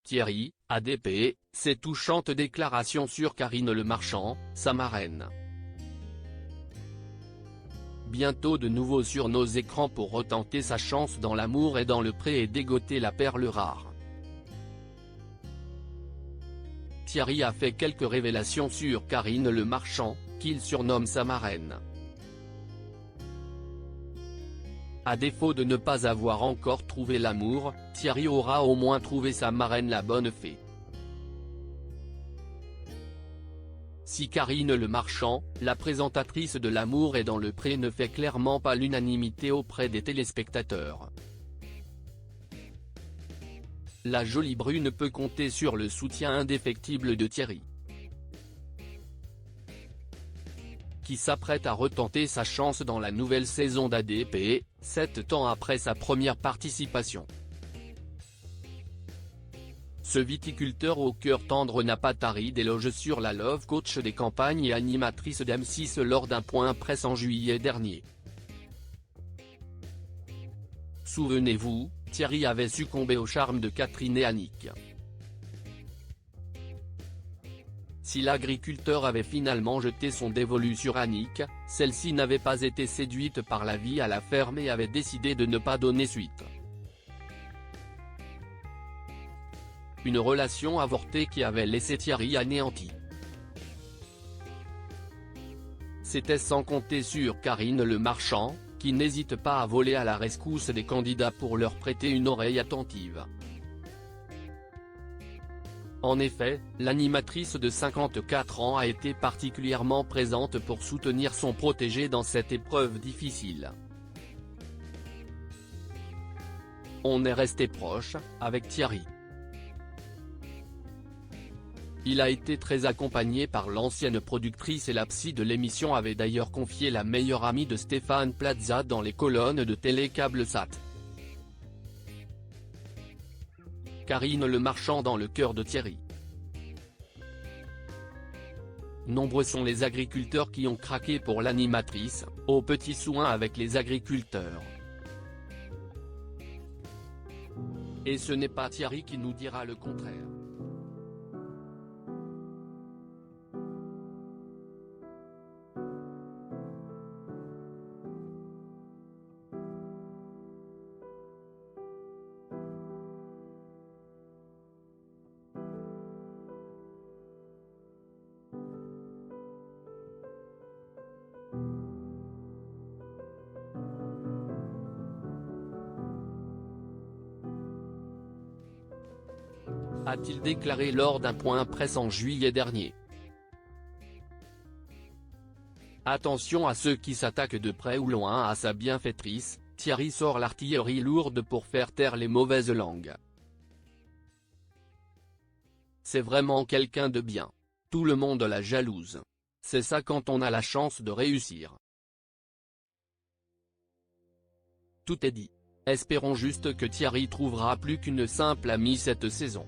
Thierry, ADP, ses touchantes déclarations sur Karine Le Marchand, sa marraine. Bientôt de nouveau sur nos écrans pour retenter sa chance dans l'amour et dans le pré et dégoter la perle rare. Thierry a fait quelques révélations sur Karine Le Marchand, qu'il surnomme sa marraine. À défaut de ne pas avoir encore trouvé l'amour, Thierry aura au moins trouvé sa marraine la bonne fée. Si Karine Le Marchand, la présentatrice de L'amour est dans le pré ne fait clairement pas l'unanimité auprès des téléspectateurs, la jolie brune peut compter sur le soutien indéfectible de Thierry, qui s'apprête à retenter sa chance dans la nouvelle saison d'ADP, 7 ans après sa première participation. Ce viticulteur au cœur tendre n'a pas tari d'éloges sur la love coach des campagnes et animatrice d'M6 lors d'un point presse en juillet dernier. Souvenez-vous, Thierry avait succombé au charme de Catherine et Annick. Si l'agriculteur avait finalement jeté son dévolu sur Annick, celle-ci n'avait pas été séduite par la vie à la ferme et avait décidé de ne pas donner suite. Une relation avortée qui avait laissé Thierry anéanti. C'était sans compter sur Karine Le Marchand, qui n'hésite pas à voler à la rescousse des candidats pour leur prêter une oreille attentive. En effet, l'animatrice de 54 ans a été particulièrement présente pour soutenir son protégé dans cette épreuve difficile. On est resté proche, avec Thierry. Il a été très accompagné par l'ancienne productrice et la psy de l'émission avait d'ailleurs confié la meilleure amie de Stéphane Plaza dans les colonnes de Télé CableSat. Karine Le Marchand dans le cœur de Thierry. Nombreux sont les agriculteurs qui ont craqué pour l'animatrice, aux petits soins avec les agriculteurs. Et ce n'est pas Thierry qui nous dira le contraire. A-t-il déclaré lors d'un point presse en juillet dernier. Attention à ceux qui s'attaquent de près ou loin à sa bienfaitrice, Thierry sort l'artillerie lourde pour faire taire les mauvaises langues. C'est vraiment quelqu'un de bien. Tout le monde la jalouse. C'est ça quand on a la chance de réussir. Tout est dit. Espérons juste que Thierry trouvera plus qu'une simple amie cette saison.